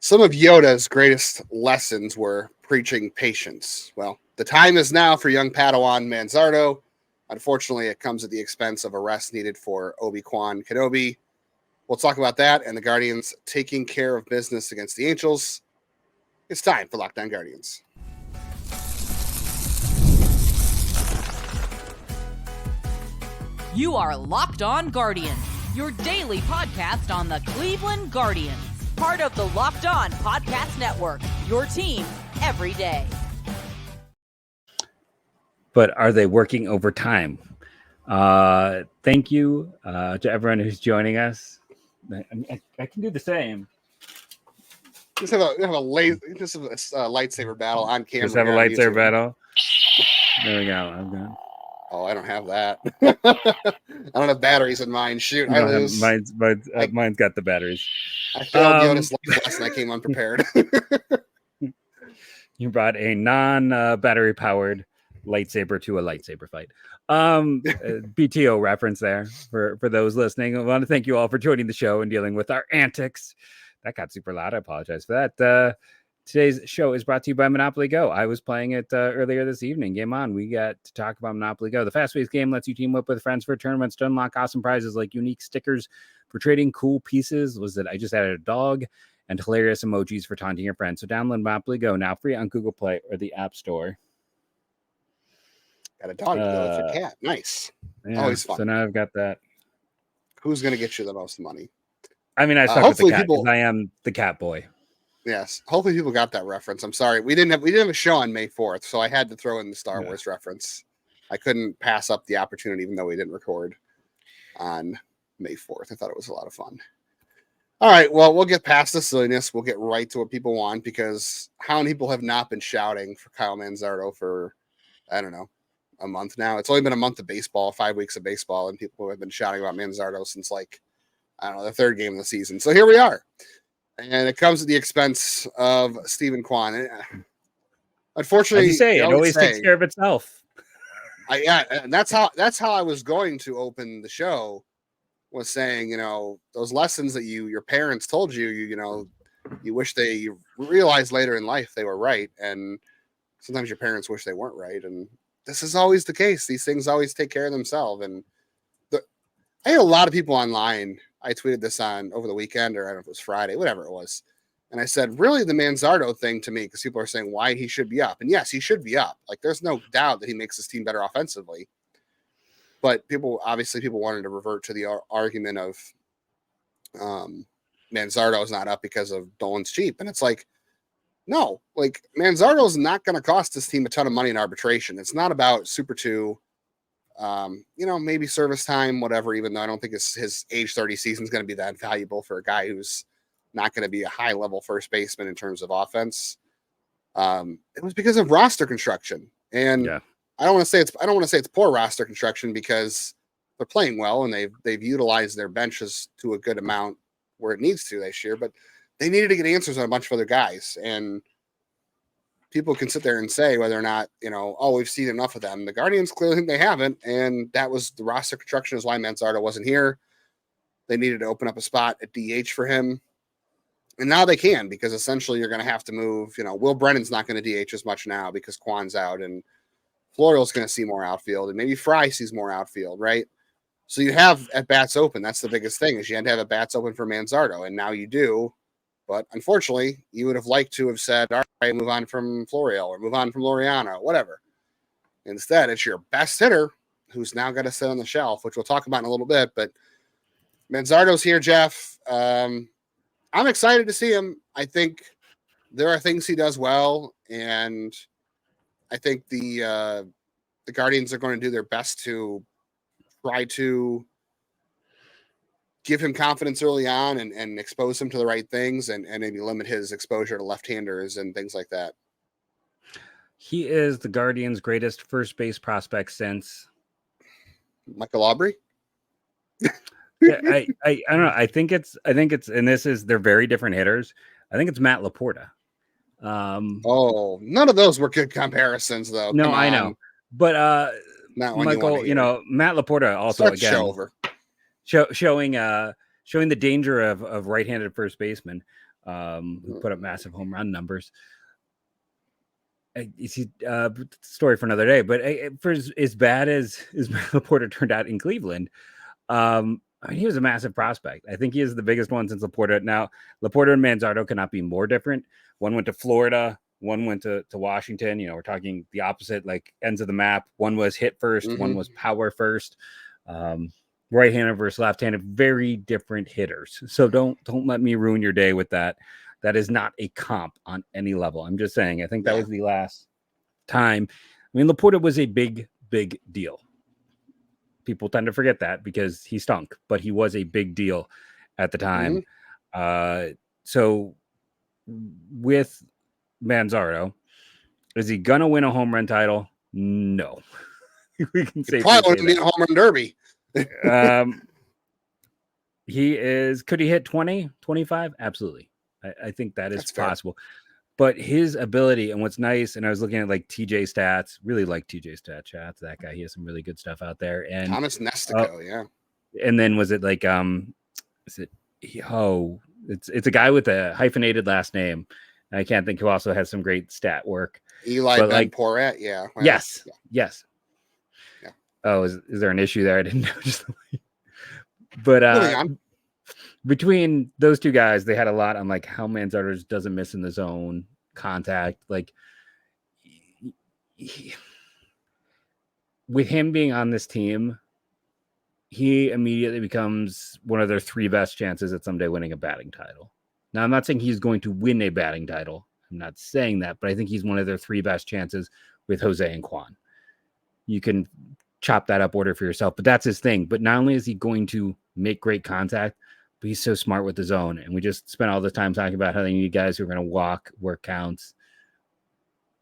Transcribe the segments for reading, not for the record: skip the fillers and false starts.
Some of Yoda's greatest lessons were preaching patience. Well, the time is now for young Padawan Manzardo. Unfortunately, it comes at the expense of a rest needed for Obi-Wan Kenobi. We'll talk about that and the Guardians taking care of business against the Angels. It's time for Lockdown Guardians. You are Locked On Guardians, your daily podcast on the Cleveland Guardians. Part of the Locked On Podcast Network, your team every day. But are they working overtime? Thank you to everyone who's joining us. I can do the same. Just have a lightsaber battle on camera. Just have a lightsaber battle. There we go. I'm good. Oh, I don't have that. I don't have batteries in mine. Shoot, I lose. Mine's got the batteries. I failed Yoda's life lesson. I came unprepared. You brought a non-battery powered lightsaber to a lightsaber fight. BTO reference there for those listening. I want to thank you all for joining the show and dealing with our antics. That got super loud. I apologize for that. Today's show is brought to you by Monopoly Go. I was playing it earlier this evening. Game on. We got to talk about Monopoly Go. The fast-paced game lets you team up with friends for tournaments to unlock awesome prizes like unique stickers for trading cool pieces. I just added a dog and hilarious emojis for taunting your friends. So download Monopoly Go now, free on Google Play or the App Store. Got a dog with your cat. Nice. Yeah, always fun. So now I've got that. Who's going to get you the most money? I mean, I stuck with the cat because I am the cat boy. Yes. Hopefully people got that reference. I'm sorry. We didn't have a show on May 4th, so I had to throw in the Star Wars reference. I couldn't pass up the opportunity, even though we didn't record on May 4th. I thought it was a lot of fun. All right. Well, we'll get past the silliness. We'll get right to what people want, because how many people have not been shouting for Kyle Manzardo for, I don't know, a month now? It's only been a month of baseball, 5 weeks of baseball, and people have been shouting about Manzardo since, like, I don't know, the third game of the season. So here we are. And it comes at the expense of Steven Kwan. Unfortunately, as you say, it always takes care of itself. And that's how I was going to open the show, was saying, those lessons that your parents told you, you wish you realized later in life they were right. And sometimes your parents wish they weren't right. And this is always the case. These things always take care of themselves. And I had a lot of people online. I tweeted this on over the weekend, or I don't know if it was Friday, whatever it was. And I said, really, the Manzardo thing to me, because people are saying why he should be up. And yes, he should be up. Like, there's no doubt that he makes his team better offensively. But people wanted to revert to the argument of Manzardo is not up because of Dolan's cheap. And it's like, no, like, Manzardo is not going to cost this team a ton of money in arbitration. It's not about Super 2. Maybe service time, whatever, even though I don't think his age 30 season is going to be that valuable for a guy who's not going to be a high level first baseman in terms of offense. It was because of roster construction. And I don't want to say it's poor roster construction, because they're playing well and they've utilized their benches to a good amount where it needs to this year, but they needed to get answers on a bunch of other guys. And people can sit there and say whether or not, we've seen enough of them. The Guardians clearly think they haven't, and that was the roster construction is why Manzardo wasn't here. They needed to open up a spot at DH for him. And now they can, because essentially you're going to have to move, Will Brennan's not going to DH as much now because Kwan's out, and Florial's going to see more outfield, and maybe Fry sees more outfield, right? So you have at-bats open. That's the biggest thing, is you had to have at-bats open for Manzardo, and now you do. But unfortunately, you would have liked to have said, all right, move on from Florial or move on from Laureano, whatever. Instead, it's your best hitter who's now got to sit on the shelf, which we'll talk about in a little bit. But Manzardo's here, Jeff. I'm excited to see him. I think there are things he does well, and I think the Guardians are going to do their best to try to give him confidence early on and expose him to the right things, and maybe limit his exposure to left-handers and things like that. He is the Guardians' greatest first base prospect since Michael Aubrey. I don't know. I think it's, and they're very different hitters. I think it's Matt Laporta. None of those were good comparisons, though. No, I know, but Michael, Matt Laporta also showing the danger of right-handed first baseman. who put up massive home run numbers. You see, story for another day. But for as bad as Laporta turned out in Cleveland, I mean, he was a massive prospect. I think he is the biggest one since Laporta. Now, Laporta and Manzardo cannot be more different. One went to Florida, one went to Washington. We're talking the opposite, like ends of the map. One was hit first, one was power first. Right-handed versus left-handed, very different hitters. So don't let me ruin your day with that. That is not a comp on any level. I'm just saying, I think that was the last time. I mean, Laporta was a big, big deal. People tend to forget that because he stunk, but he was a big deal at the time. So with Manzardo, is he going to win a home run title? No. We can say probably wouldn't be a home run derby. He is, could he hit 20, 25? Absolutely. I think that is possible. But his ability and what's nice, and I was looking at like TJ stats, really like TJ stats. That guy, he has some really good stuff out there. And Thomas Nestico, And then was it like it's a guy with a hyphenated last name. I can't think who also has some great stat work. Eli Ben Porat, yeah. Well, yes. Yeah. Oh, is there an issue there? I didn't know. But between those two guys, they had a lot on like how Manzardo doesn't miss in the zone, contact. Like with him being on this team, he immediately becomes one of their three best chances at someday winning a batting title. Now, I'm not saying he's going to win a batting title. I'm not saying that, but I think he's one of their three best chances with Jose and Kwan. You can chop that up order for yourself, but that's his thing. But not only is he going to make great contact, but he's so smart with the zone. And we just spent all the time talking about how they need guys who are going to walk, work counts.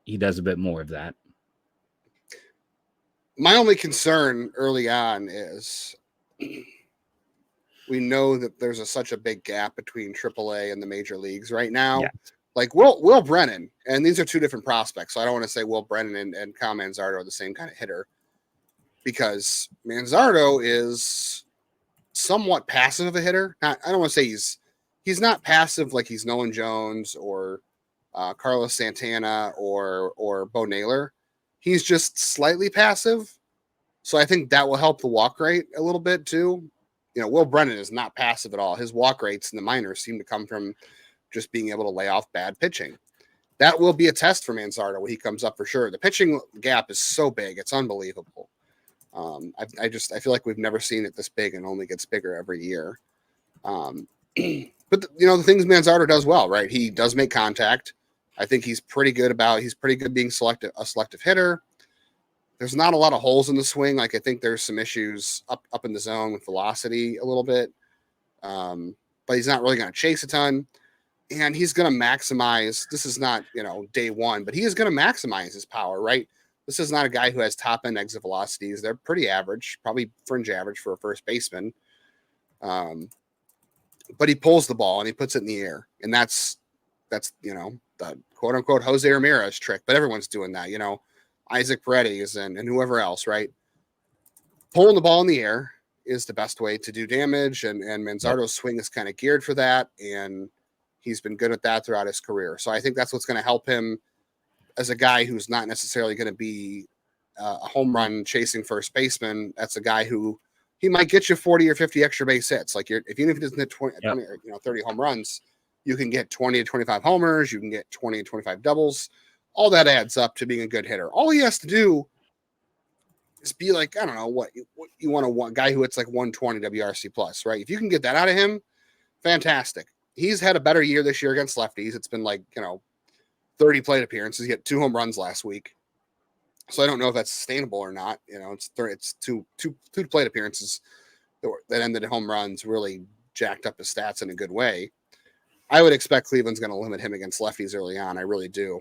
He does a bit more of that. My only concern early on is we know that there's such a big gap between AAA and the major leagues right now. Yeah. Like Will Brennan, and these are two different prospects, so I don't want to say Will Brennan and Kyle Manzardo are the same kind of hitter, because Manzardo is somewhat passive of a hitter. I don't want to say he's not passive like he's Nolan Jones or Carlos Santana or Bo Naylor. He's just slightly passive. So I think that will help the walk rate a little bit too. Will Brennan is not passive at all. His walk rates in the minors seem to come from just being able to lay off bad pitching. That will be a test for Manzardo when he comes up for sure. The pitching gap is so big. It's unbelievable. I feel like we've never seen it this big, and only gets bigger every year. But the things Manzardo does well, right? He does make contact. I think he's pretty good being a selective hitter. There's not a lot of holes in the swing. Like I think there's some issues up in the zone with velocity a little bit. But he's not really going to chase a ton. And he's going to maximize. This is not, day one, but he is going to maximize his power, right? This is not a guy who has top end exit velocities. They're pretty average, probably fringe average for a first baseman. But he pulls the ball and he puts it in the air. And that's the quote unquote Jose Ramirez trick, but everyone's doing that, Isaac Paredes and whoever else, right? Pulling the ball in the air is the best way to do damage. And Manzardo's swing is kind of geared for that. And he's been good at that throughout his career. So I think that's what's going to help him as a guy who's not necessarily going to be a home run chasing first baseman. That's a guy who he might get you 40 or 50 extra base hits. Like even if he doesn't hit 20 or 30 home runs, you can get 20 to 25 homers. You can get 20 to 25 doubles. All that adds up to being a good hitter. All he has to do is be like, I don't know what you want a guy who hits like 120 WRC plus, right? If you can get that out of him, fantastic. He's had a better year this year against lefties. It's been like, 30 plate appearances. He had 2 home runs last week. So I don't know if that's sustainable or not. It's two plate appearances that ended in home runs, really jacked up his stats in a good way. I would expect Cleveland's going to limit him against lefties early on. I really do.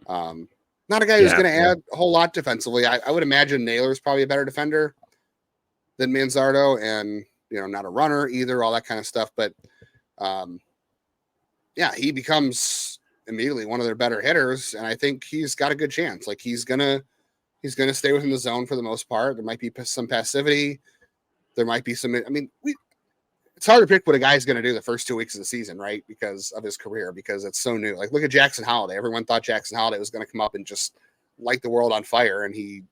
Not a guy who's going to add a whole lot defensively. I would imagine Naylor's probably a better defender than Manzardo, and not a runner either, all that kind of stuff. But he becomes immediately one of their better hitters, and I think he's got a good chance. Like he's gonna stay within the zone for the most part. There might be some passivity. There might be some. It's it's hard to pick what a guy's going to do the first 2 weeks of the season, right? Because of his career, because it's so new. Like, look at Jackson Holiday. Everyone thought Jackson Holiday was going to come up and just light the world on fire, and he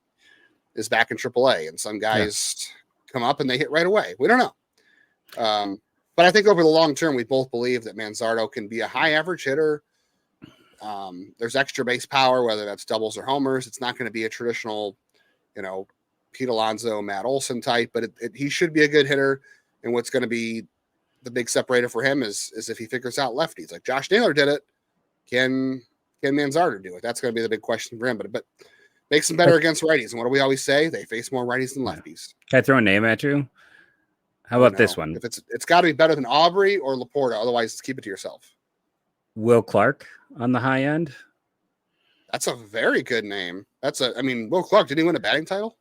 is back in AAA. And some guys come up and they hit right away. We don't know. But I think over the long term, we both believe that Manzardo can be a high average hitter. There's extra base power, whether that's doubles or homers. It's not going to be a traditional, Pete Alonso, Matt Olson type, but he should be a good hitter. And what's going to be the big separator for him is if he figures out lefties. Like Josh Naylor did it. Can Manzardo do it? That's going to be the big question for him. But makes them better against righties. And what do we always say? They face more righties than lefties. Can I throw a name at you? How about this one? If it's got to be better than Aubrey or Laporta. Otherwise, keep it to yourself. Will Clark on the high end. That's a very good name. Will Clark, didn't he win a batting title?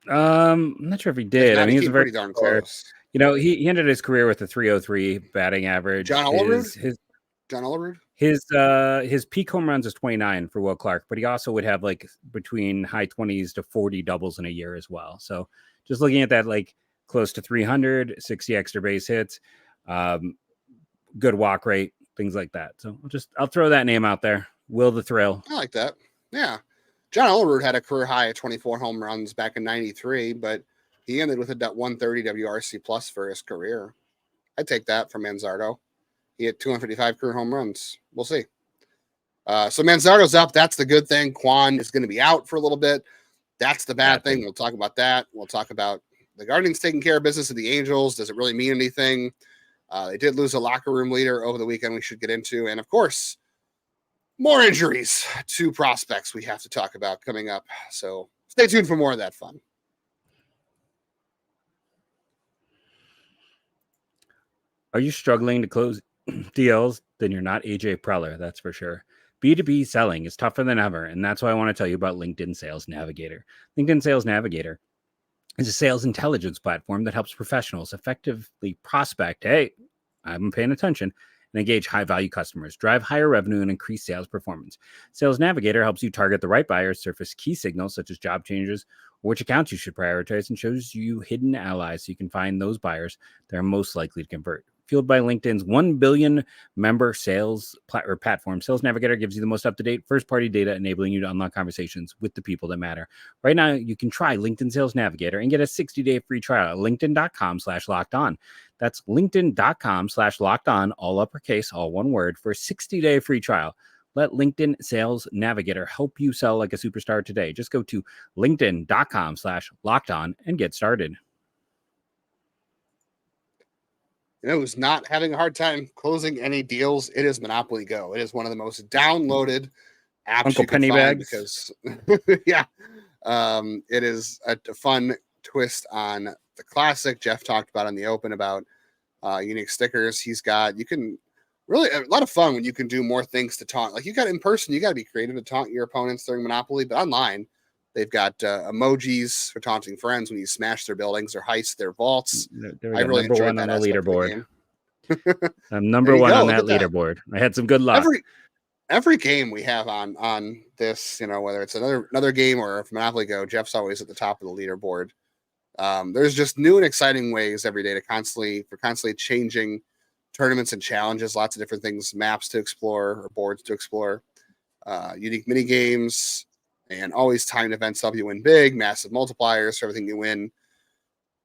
I'm not sure if he did. I mean, he's pretty darn close. He ended his career with a 303 batting average. John Olerud? His peak home runs is 29 for Will Clark, but he also would have like between high 20s to 40 doubles in a year as well. So just looking at that, like close to 300, 60 extra base hits, good walk rate, things like that. So I'll throw that name out there. Will the Thrill. I like that. Yeah. John Olerud had a career high of 24 home runs back in 93, but he ended with a 130 WRC plus for his career. I'd take that from Manzardo. He had 255 career home runs. We'll see. So Manzardo's up. That's the good thing. Kwan is going to be out for a little bit. That's the bad thing. We'll talk about that. We'll talk about the Guardians taking care of business of the Angels. Does it really mean anything? They did lose a locker room leader over the weekend we should get into. And, of course, more injuries to prospects we have to talk about coming up. So stay tuned for more of that fun. Are you struggling to close deals? Then you're not AJ Preller, that's for sure. B2B selling is tougher than ever, and that's why I want to tell you about LinkedIn Sales Navigator. LinkedIn Sales Navigator is a sales intelligence platform that helps professionals effectively prospect, hey, I'm paying attention, and engage high-value customers, drive higher revenue, and increase sales performance. Sales Navigator helps you target the right buyers, surface key signals such as job changes, or which accounts you should prioritize, and shows you hidden allies so you can find those buyers that are most likely to convert. Fueled by LinkedIn's 1 billion member sales platform, Sales Navigator gives you the most up-to-date first-party data, enabling you to unlock conversations with the people that matter. Right now, you can try LinkedIn Sales Navigator and get a 60-day free trial at linkedin.com/lockedon. That's linkedin.com/lockedon, all uppercase, all one word, for a 60-day free trial. Let LinkedIn Sales Navigator help you sell like a superstar today. Just go to linkedin.com/lockedon and get started. Who's not having a hard time closing any deals? It is Monopoly Go. It is one of the most downloaded apps Uncle you can Pennybags. find because, it is a fun twist on the classic. Jeff talked about in the open about unique stickers. You can really a lot of fun when you can do more things to taunt. Like you got in person, you got to be creative to taunt your opponents during Monopoly, but online they've got emojis for taunting friends when you smash their buildings or heist their vaults. I really enjoyed that on the leaderboard. I'm number one on that leaderboard. I had some good luck. Every game we have on this, whether it's another game or if Monopoly Go, Jeff's always at the top of the leaderboard. There's just new and exciting ways every day to constantly changing tournaments and challenges, lots of different things, maps to explore or boards to explore, unique mini games, and always timed events help you win big, massive multipliers for everything you win,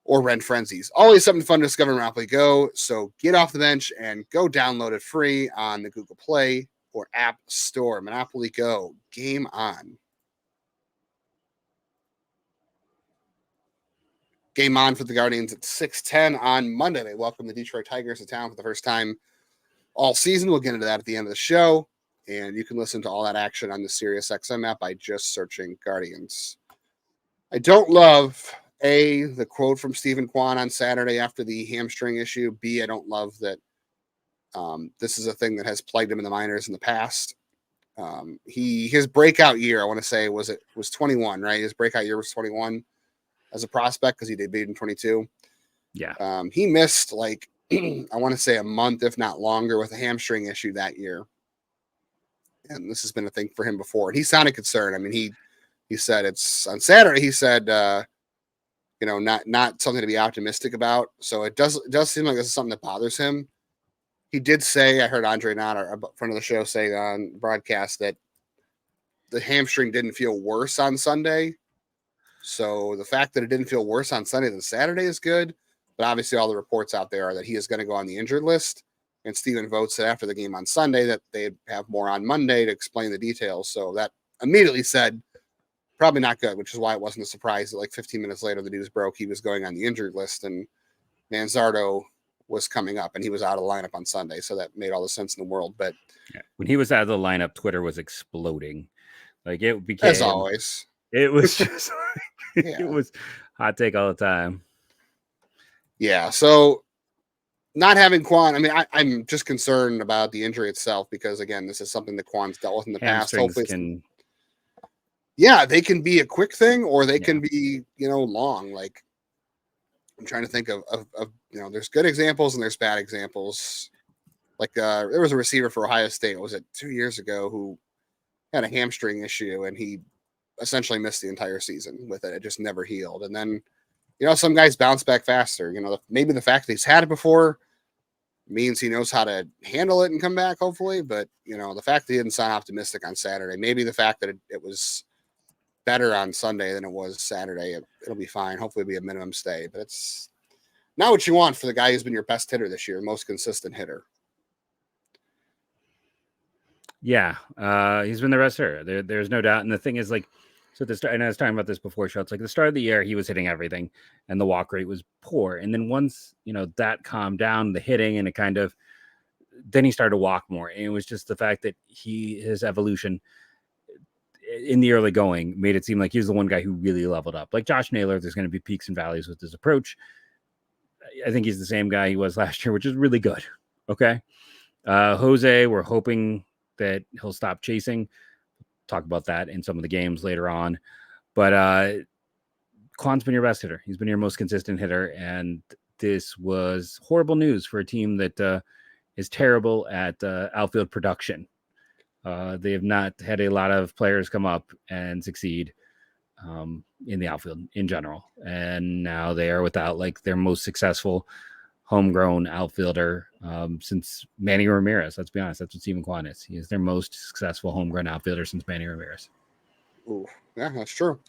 or rent frenzies. Always something fun to discover in Monopoly Go. So get off the bench and go download it free on the Google Play or App Store. Monopoly Go, game on. Game on for the Guardians at 6:10 on Monday. They welcome the Detroit Tigers to town for the first time all season. We'll get into that at the end of the show. And you can listen to all that action on the SiriusXM app by just searching Guardians. I don't love, A, the quote from Steven Kwan on Saturday after the hamstring issue. B, I don't love that this is a thing that has plagued him in the minors in the past. His breakout year, I want to say, was 21, right? His breakout year was 21 as a prospect because he debuted in 22. Yeah. He missed, I want to say a month, if not longer, with a hamstring issue that year. And this has been a thing for him before. And he sounded concerned. I mean, he said it's on Saturday. He said, not something to be optimistic about. So it does seem like this is something that bothers him. He did say, I heard Andre Knott, a friend of the show, say on broadcast that the hamstring didn't feel worse on Sunday. So the fact that it didn't feel worse on Sunday than Saturday is good. But obviously all the reports out there are that he is going to go on the injured list. And Steven Vogt said after the game on Sunday that they'd have more on Monday to explain the details. So that immediately said probably not good, which is why it wasn't a surprise that like 15 minutes later the news broke he was going on the injured list and Manzardo was coming up and he was out of the lineup on Sunday. So that made all the sense in the world. But when he was out of the lineup, Twitter was exploding. Like it became, as always, it was just it was hot take all the time. Yeah. So not having Kwan, I mean, I'm just concerned about the injury itself because again, this is something that Kwan's dealt with in the past. Hopefully they can be a quick thing or they can be, long. Like I'm trying to think of there's good examples and there's bad examples. Like there was a receiver for Ohio State, was it 2 years ago, who had a hamstring issue and he essentially missed the entire season with it. It just never healed. And then, some guys bounce back faster. Maybe the fact that he's had it before means he knows how to handle it and come back, hopefully. But, the fact that he didn't sound optimistic on Saturday, maybe the fact that it was better on Sunday than it was Saturday, it'll be fine. Hopefully it'll be a minimum stay. But it's not what you want for the guy who's been your best hitter this year, most consistent hitter. Yeah, he's been the best hitter. There's no doubt. And the thing is, like, so at the start, and I was talking about this before, show. It's like the start of the year, he was hitting everything, and the walk rate was poor. And then once that calmed down, the hitting, and then he started to walk more. And it was just the fact that his evolution in the early going made it seem like he was the one guy who really leveled up. Like Josh Naylor, there's going to be peaks and valleys with his approach. I think he's the same guy he was last year, which is really good. Okay, Jose, we're hoping that he'll stop chasing. Talk about that in some of the games later on. But Kwan's been your best hitter. He's been your most consistent hitter. And this was horrible news for a team that is terrible at outfield production. They have not had a lot of players come up and succeed in the outfield in general. And now they are without like their most successful homegrown outfielder since Manny Ramirez. Let's be honest. That's what Steven Kwan is. He is their most successful homegrown outfielder since Manny Ramirez. Ooh, yeah, that's true.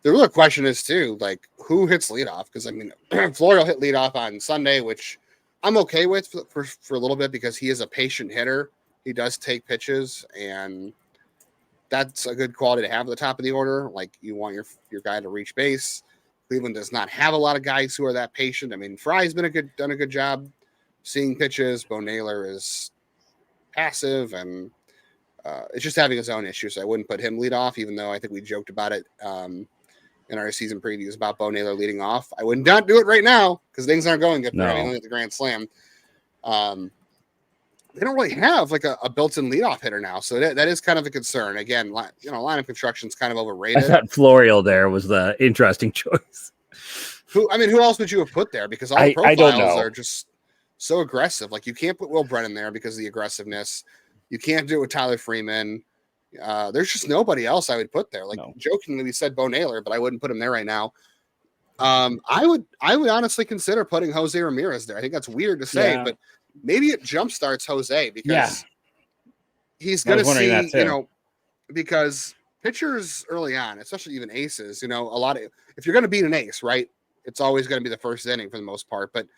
The real question is too, like, who hits leadoff? Because I mean, Florio hit leadoff on Sunday, which I'm okay with for a little bit because he is a patient hitter. He does take pitches, and that's a good quality to have at the top of the order. Like, you want your guy to reach base. Cleveland does not have a lot of guys who are that patient. I mean, Fry's done a good job seeing pitches. Bo Naylor is passive, and it's just having his own issues. So I wouldn't put him lead off, even though I think we joked about it in our season previews about Bo Naylor leading off. I would not do it right now because things aren't going good for him. Only at the Grand Slam. They don't really have like a built-in leadoff hitter now, so that is kind of a concern. Again, lineup construction is kind of overrated. I thought Florio there was the interesting choice. Who else would you have put there? Because all the profiles are just so aggressive. Like, you can't put Will Brennan there because of the aggressiveness. You can't do it with Tyler Freeman. There's just nobody else I would put there. Like, jokingly, we said Bo Naylor, but I wouldn't put him there right now. I would honestly consider putting Jose Ramirez there. I think that's weird to say, but maybe it jumpstarts Jose because he's going to see, because pitchers early on, especially even aces, a lot of, if you're going to beat an ace, right, it's always going to be the first inning for the most part. But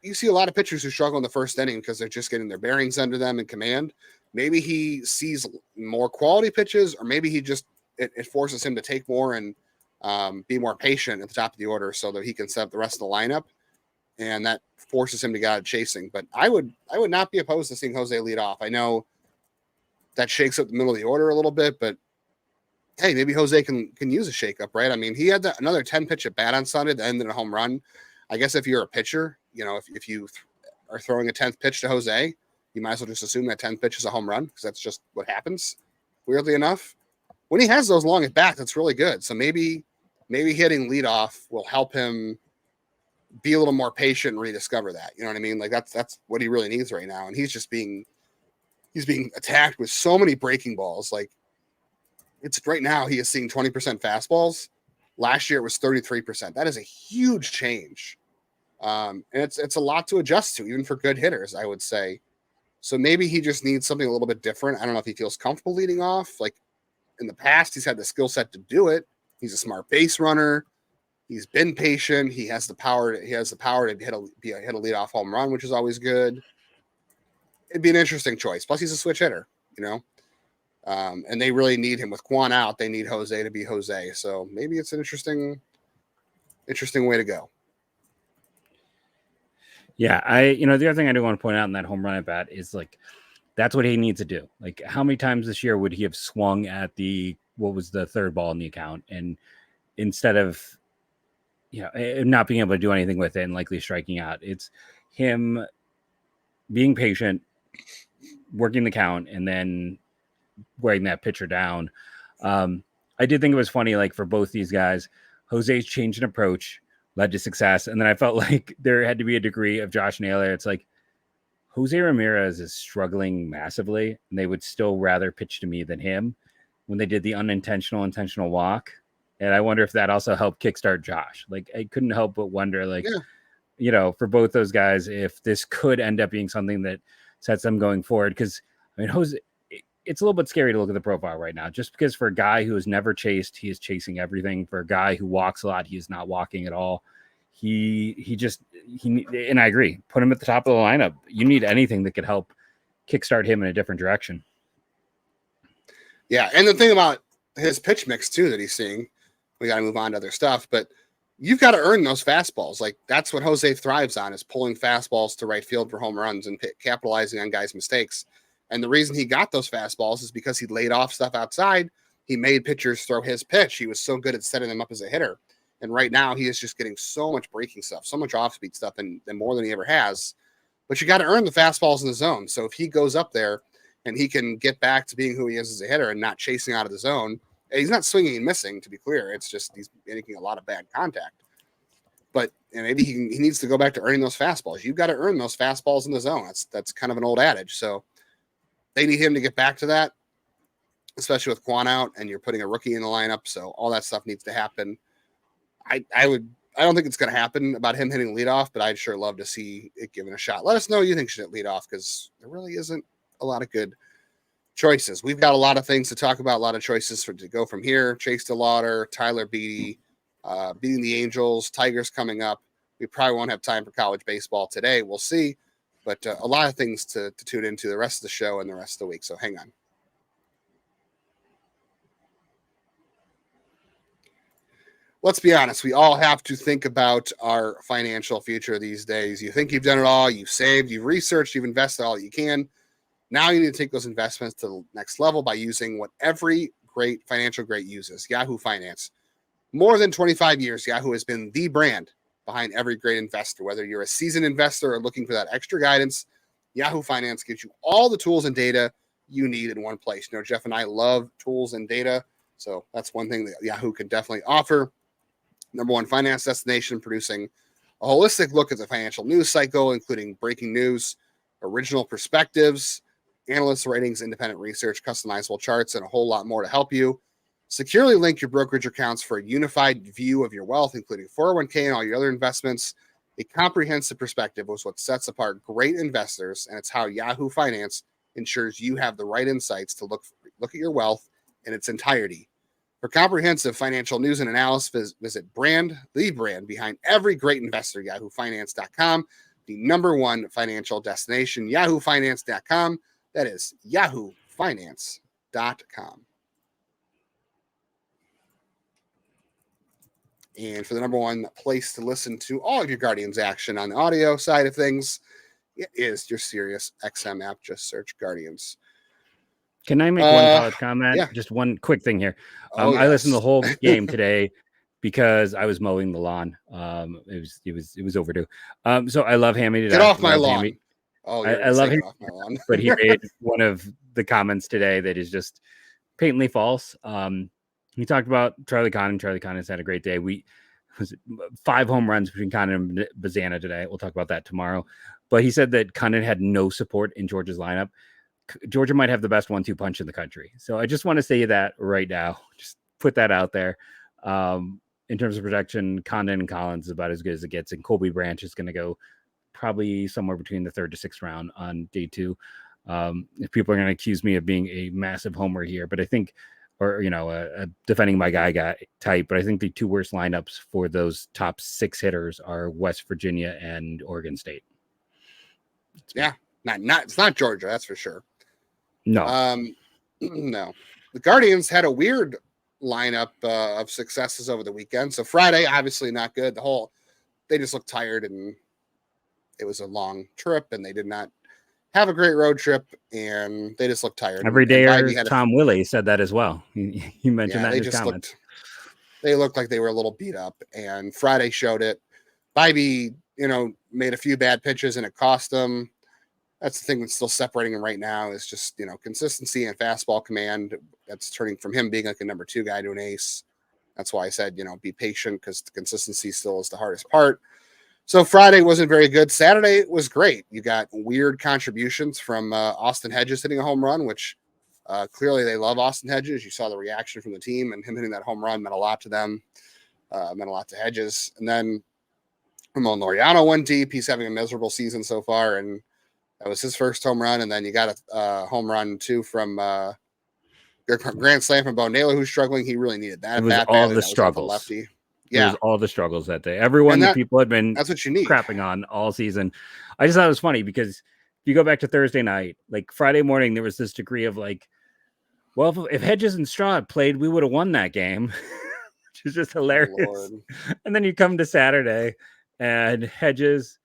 you see a lot of pitchers who struggle in the first inning because they're just getting their bearings under them in command. Maybe he sees more quality pitches, or maybe he just, it forces him to take more and be more patient at the top of the order so that he can set up the rest of the lineup. And that forces him to get out of chasing. But I would not be opposed to seeing Jose lead off. I know that shakes up the middle of the order a little bit, but hey, maybe Jose can use a shakeup, right? I mean, he had another 10-pitch at bat on Sunday that ended in a home run. I guess if you're a pitcher, if you are throwing a 10th pitch to Jose, you might as well just assume that 10th pitch is a home run because that's just what happens, weirdly enough. When he has those long at bats, that's really good. So maybe hitting leadoff will help him be a little more patient and rediscover that. You know what I mean? Like, that's what he really needs right now. And he's being attacked with so many breaking balls. Like, it's right now he is seeing 20% fastballs. Last year it was 33%. That is a huge change. And it's a lot to adjust to, even for good hitters, I would say. So maybe he just needs something a little bit different. I don't know if he feels comfortable leading off. Like in the past, he's had the skill set to do it. He's a smart base runner. He's been patient. He has the power. He has the power to hit a leadoff home run, which is always good. It'd be an interesting choice. Plus, he's a switch hitter, and they really need him with Kwan out. They need Jose to be Jose. So maybe it's an interesting way to go. Yeah, the other thing I do want to point out in that home run at bat is like that's what he needs to do. Like, how many times this year would he have swung at what was the third ball in the account, and instead of not being able to do anything with it and likely striking out, it's him being patient, working the count, and then wearing that pitcher down. I did think it was funny, like for both these guys, Jose's change in approach led to success. And then I felt like there had to be a degree of Josh Naylor. It's like Jose Ramirez is struggling massively, and they would still rather pitch to me than him when they did the intentional walk. And I wonder if that also helped kickstart Josh. Like, I couldn't help but wonder, like, for both those guys, if this could end up being something that sets them going forward. Because, I mean, Jose, it's a little bit scary to look at the profile right now, just because for a guy who has never chased, he is chasing everything. For a guy who walks a lot, he is not walking at all. He and I agree, put him at the top of the lineup. You need anything that could help kickstart him in a different direction. Yeah, and the thing about his pitch mix too that he's seeing, we got to move on to other stuff, but you've got to earn those fastballs. Like, that's what Jose thrives on, is pulling fastballs to right field for home runs and capitalizing on guys' mistakes. And the reason he got those fastballs is because he laid off stuff outside. He made pitchers throw his pitch. He was so good at setting them up as a hitter. And right now he is just getting so much breaking stuff, so much off-speed stuff, and more than he ever has. But you got to earn the fastballs in the zone. So if he goes up there and he can get back to being who he is as a hitter and not chasing out of the zone, he's not swinging and missing, to be clear. It's just he's making a lot of bad contact. But maybe he needs to go back to earning those fastballs. You've got to earn those fastballs in the zone. That's kind of an old adage. So they need him to get back to that, especially with Kwan out and you're putting a rookie in the lineup. So all that stuff needs to happen. I don't think it's going to happen about him hitting leadoff, but I'd sure love to see it given a shot. Let us know what you think should hit leadoff, because there really isn't a lot of good choices. We've got a lot of things to talk about, a lot of choices to go from here. Chase DeLauter, Tyler Beatty, beating the Angels, Tigers coming up. We probably won't have time for college baseball today. We'll see. But a lot of things to tune into the rest of the show and the rest of the week. So hang on. Let's be honest. We all have to think about our financial future these days. You think you've done it all. You've saved, you've researched, you've invested all that you can. Now you need to take those investments to the next level by using what every great financial great uses, Yahoo Finance. More than 25 years, Yahoo has been the brand behind every great investor. Whether you're a seasoned investor or looking for that extra guidance, Yahoo Finance gives you all the tools and data you need in one place. Jeff and I love tools and data, so that's one thing that Yahoo can definitely offer. Number one finance destination, producing a holistic look at the financial news cycle, including breaking news, original perspectives, analyst ratings, independent research, customizable charts, and a whole lot more to help you securely link your brokerage accounts for a unified view of your wealth, including 401k and all your other investments. A comprehensive perspective was what sets apart great investors, and it's how Yahoo Finance ensures you have the right insights to look at your wealth in its entirety. For comprehensive financial news and analysis, visit the brand behind every great investor, yahoofinance.com, the number one financial destination, yahoofinance.com. That is yahoofinance.com. And for the number one place to listen to all of your Guardians action on the audio side of things, it is your Sirius XM app. Just search Guardians. Can I make one college comment? Yeah. Just one quick thing here. Yes. I listened to the whole game today because I was mowing the lawn. It was overdue. So I love Hammy. Get off my lawn. Hammy. Oh, I love him. Off my lawn. But he made one of the comments today that is just patently false. He talked about Charlie Conn. Charlie Conn has had a great day. Was 5 home runs between Conn and Bazana today. We'll talk about that tomorrow. But he said that Conn had no support in Georgia's lineup. Georgia might have the best 1-2 punch in the country. So I just want to say that right now. Just put that out there. in terms of projection, Condon and Collins is about as good as it gets, and Colby Branch is going to go probably somewhere between the 3rd to 6th round on day 2. If people are going to accuse me of being a massive homer here, but I think, or defending my guy type, but I think the 2 worst lineups for those top 6 hitters are West Virginia and Oregon State. Yeah, it's not Georgia, that's for sure. No, no. The Guardians had a weird lineup of successes over the weekend. So Friday, obviously not good. They just looked tired, and it was a long trip, and they did not have a great road trip, and they just looked tired. Every day, Tom Willie said that as well. He mentioned that in his comments. They looked like they were a little beat up, and Friday showed it. Bybee, made a few bad pitches, and it cost them. That's the thing that's still separating him right now is just, consistency and fastball command. That's turning from him being like a number 2 guy to an ace. That's why I said, be patient, because the consistency still is the hardest part. So Friday wasn't very good. Saturday was great. You got weird contributions from Austin Hedges hitting a home run, which clearly they love Austin Hedges. You saw the reaction from the team, and him hitting that home run meant a lot to them, meant a lot to Hedges. And then Ramon Laureano went deep. He's having a miserable season so far, and that was his first home run. And then you got a home run too from grand slam from Bo Naylor, who's struggling. He really needed that. It was all the struggles. Lefty. Yeah, it was all the struggles that day. Everyone that people had been that's what you need crapping on all season. I just thought it was funny because if you go back to Thursday night, like Friday morning, there was this degree of like, well, if Hedges and Straw had played, we would have won that game, which is just hilarious. And then you come to Saturday, and Hedges,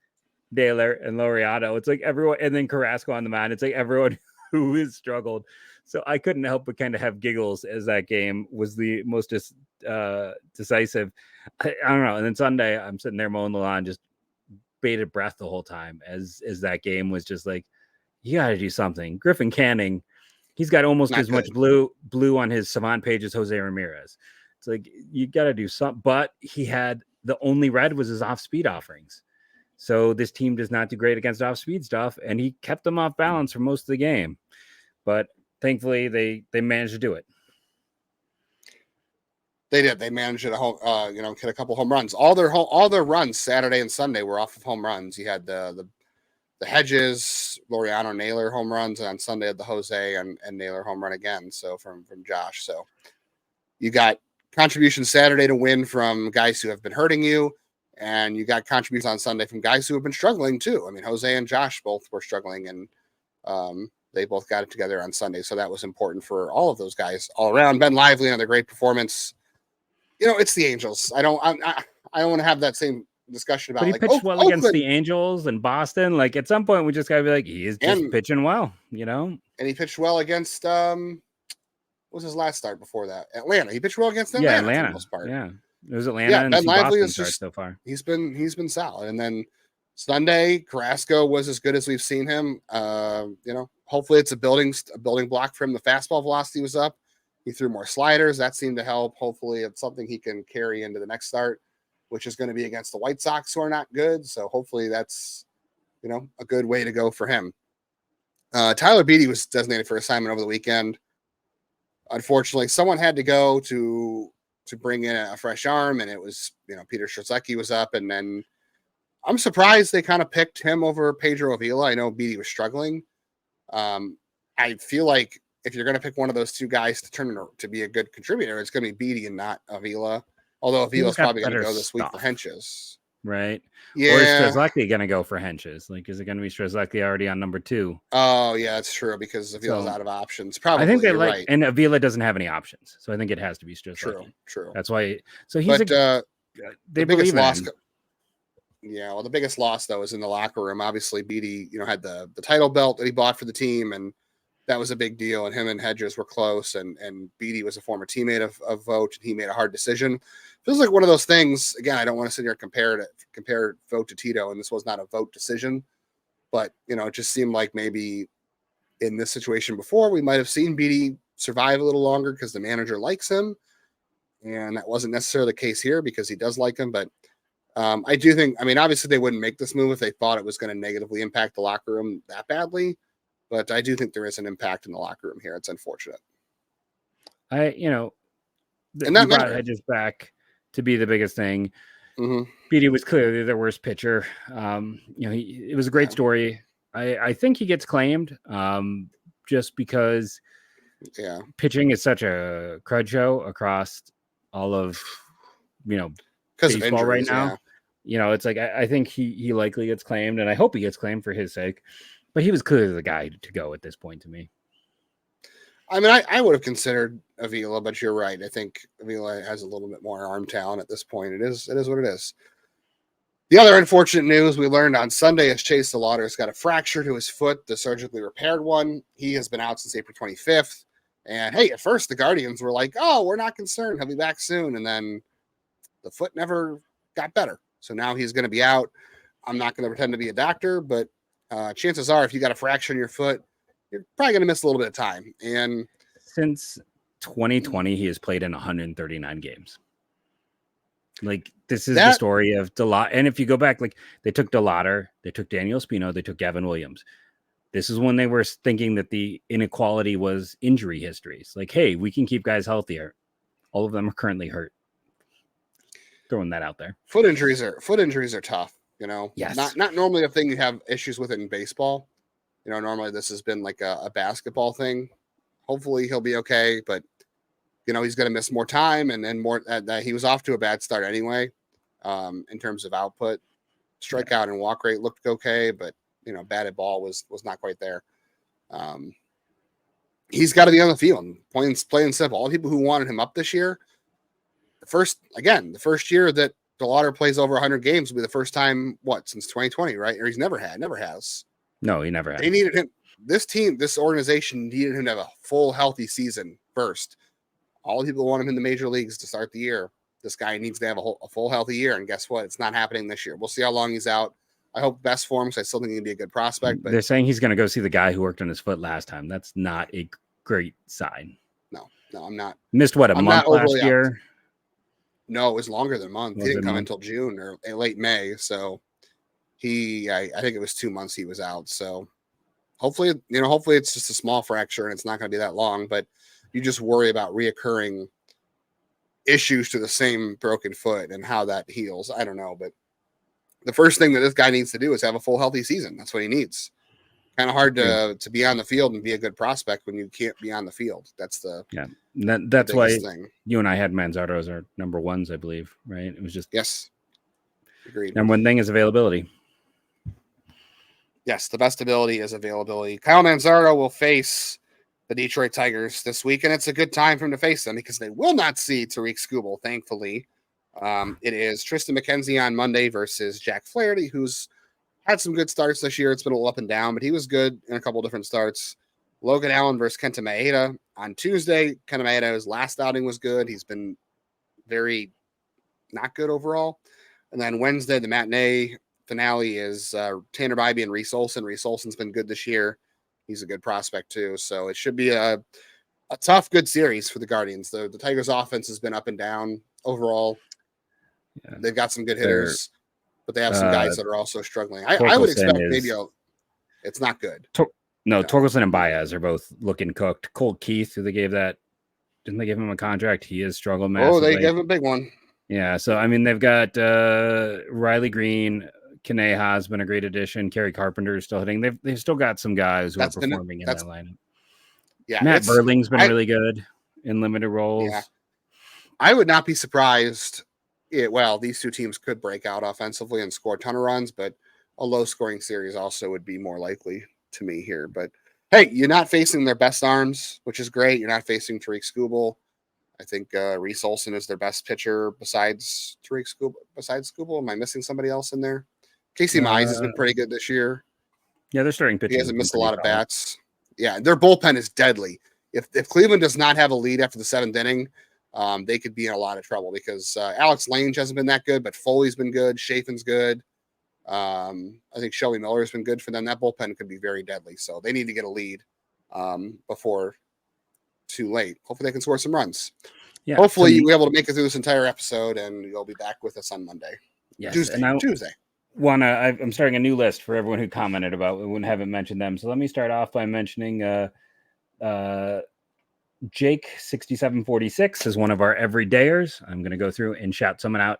Naylor, and Laureano. It's like everyone, and then Carrasco on the mound. It's like everyone who has struggled. So I couldn't help but kind of have giggles as that game was the most decisive. I don't know. And then Sunday, I'm sitting there mowing the lawn, just bated breath the whole time as that game was just like, you got to do something. Griffin Canning, he's got almost as much blue on his Savant page as Jose Ramirez. It's like, you got to do something. But he had the only red was his off-speed offerings. So this team does not do great against off-speed stuff, and he kept them off balance for most of the game. But thankfully, they managed to do it. They did. They managed to hit a couple home runs. All their runs Saturday and Sunday were off of home runs. You had the Hedges, Laureano, Naylor home runs, and on Sunday had the Jose and Naylor home run again. So from Josh. So you got contributions Saturday to win from guys who have been hurting you, and you got contributions on Sunday from guys who have been struggling too. I mean, Jose and Josh both were struggling, and they both got it together on Sunday. So that was important for all of those guys all around. Ben Lively, another great performance. It's the Angels. I don't want to have that same discussion about. But he pitched well against the Angels and Boston. Like at some point, we just gotta be like, he is just pitching well, And he pitched well against what was his last start before that? Atlanta. He pitched well against Atlanta. Yeah, Atlanta. For the most part. Yeah, it was Atlanta. Yeah, and Ben Lively Boston is just so far. He's been solid, and then Sunday, Carrasco was as good as we've seen him. Hopefully it's a building block for him. The fastball velocity was up. He threw more sliders. That seemed to help. Hopefully it's something he can carry into the next start, which is going to be against the White Sox, who are not good. So hopefully that's, a good way to go for him. Tyler Beatty was designated for assignment over the weekend. Unfortunately, someone had to go to bring in a fresh arm, and it was, Peter Strzelecki was up, and then I'm surprised they kind of picked him over Pedro Avila. I know Beatty was struggling. I feel like if you're going to pick one of those two guys to turn to be a good contributor, it's going to be Beatty and not Avila. Although Avila's probably going to go this week for Henches. Right. Yeah. Or is Strzelecki going to go for Henches? Like, is it going to be Strzelecki already on number 2? Oh, yeah, that's true, because Avila's out of options. Probably. I think they right. And Avila doesn't have any options. So I think it has to be Strzelecki. True. That's why. So he's the biggest loss. Him. Yeah, well, the biggest loss, though, is in the locker room. Obviously, Beatty, had the title belt that he bought for the team, and that was a big deal. And him and Hedges were close, and Beatty was a former teammate of Vogt, and he made a hard decision. Feels like one of those things. Again, I don't want to sit here and compare Vogt to Tito, and this was not a Vogt decision, but it just seemed like maybe in this situation before we might have seen Beatty survive a little longer because the manager likes him, and that wasn't necessarily the case here because he does like him, but. I do think, obviously they wouldn't make this move if they thought it was going to negatively impact the locker room that badly, but I do think there is an impact in the locker room here. It's unfortunate. And that Hedges back. to be the biggest thing. Mm-hmm. BD was clearly their worst pitcher. It was a great story. I think he gets claimed just because pitching is such a crud show across all of, baseball right now. It's like, I think he likely gets claimed, and I hope he gets claimed for his sake, but he was clearly the guy to go at this point to me. I mean, I would have considered Avila, but you're right. I think Avila has a little bit more arm talent at this point. It is what it is. The other unfortunate news we learned on Sunday is Chase DeLauter has got a fracture to his foot, the surgically repaired one. He has been out since April 25th. And hey, at first the Guardians were like, oh, we're not concerned. He'll be back soon. And then the foot never got better. So now he's going to be out. I'm not going to pretend to be a doctor, but chances are if you got a fracture in your foot, you're probably going to miss a little bit of time. And since 2020, he has played in 139 games. Like, this is the story of DeLauter. And if you go back, like, they took DeLauter, they took Daniel Espino, they took Gavin Williams. This is when they were thinking that the inequality was injury histories. Like, hey, we can keep guys healthier. All of them are currently hurt. Throwing that out there. Foot injuries are tough, Yes. Not normally a thing you have issues with it in baseball. Normally this has been like a basketball thing. Hopefully he'll be okay, but he's going to miss more time and more. He was off to a bad start anyway, in terms of output. Strikeout and walk rate looked okay, but batted ball was not quite there. He's got to be on the field. Plain and simple. All the people who wanted him up this year, the first year that DeLauter plays over 100 games will be the first time since 2020, right? Or never has. No, he never had. They needed him. This organization needed him to have a full healthy season first. All the people want him in the major leagues to start the year. This guy needs to have a full healthy year, and guess what? It's not happening this year. We'll see how long he's out. I hope best for him because I still think he'd be a good prospect. But they're saying he's going to go see the guy who worked on his foot last time. That's not a great sign. No, I'm not. Missed a month last year? No, it was longer than a month. He didn't come until June or late May. So I think it was 2 months he was out. So hopefully it's just a small fracture and it's not going to be that long, but you just worry about reoccurring issues to the same broken foot and how that heals. I don't know, but the first thing that this guy needs to do is have a full healthy season. That's what he needs. Kind of hard to be on the field and be a good prospect when you can't be on the field. That's why thing. You and I had Manzardo as our number ones, I believe, right? It was just yes, agreed. Number one thing is availability. Yes, the best ability is availability. Kyle Manzardo will face the Detroit Tigers this week, and it's a good time for him to face them because they will not see Tariq Skubal, thankfully. It is Tristan McKenzie on Monday versus Jack Flaherty, who's had some good starts this year. It's been a little up and down, but he was good in a couple different starts. Logan Allen versus Kenta Maeda on Tuesday. Kenta Maeda's last outing was good. He's been very not good overall. And then Wednesday, the matinee finale is Tanner Bybee and Reese Olson. Reese Olson's been good this year. He's a good prospect too. So it should be a tough, good series for the Guardians. The Tigers' offense has been up and down overall. Yeah. They've got some good hitters, but they have some guys that are also struggling. I would expect it's not good. Torkelson and Baez are both looking cooked. Cole Keith, who didn't they give him a contract? He has struggled massively. Oh, they gave him a big one. Yeah, so I mean, they've got Riley Green, Kaneha has been a great addition. Kerry Carpenter is still hitting. They've still got some guys who are performing in that lineup. Yeah, Matt Burling's been really good in limited roles. Yeah. I would not be surprised. These two teams could break out offensively and score a ton of runs, but a low-scoring series also would be more likely to me here. But hey, you're not facing their best arms, which is great. You're not facing Tariq Skubal. I think Reese Olson is their best pitcher besides Tariq Skubal. Besides Skubal, am I missing somebody else in there? Casey Mize has been pretty good this year. Yeah, they're starting pitching. He hasn't missed a lot of bats. Yeah, their bullpen is deadly. If Cleveland does not have a lead after the seventh inning, they could be in a lot of trouble because Alex Lange hasn't been that good, but Foley's been good. Chafin's good. I think Shelby Miller has been good for them. That bullpen could be very deadly. So they need to get a lead before too late. Hopefully they can score some runs. Yeah. Hopefully you'll be able to make it through this entire episode and you'll be back with us on Monday. Yes. Tuesday. I'm starting a new list for everyone who commented about it. We haven't mentioned them. So let me start off by mentioning Jake 6746 is one of our everydayers. I'm going to go through and shout someone out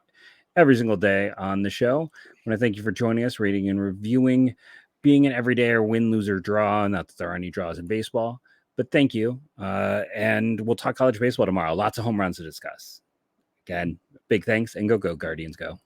every single day on the show. I want to thank you for joining us, rating and reviewing, being an everydayer, win, lose, or draw. Not that there are any draws in baseball, but thank you. And we'll talk college baseball tomorrow. Lots of home runs to discuss. Again, big thanks, and go Guardians, go.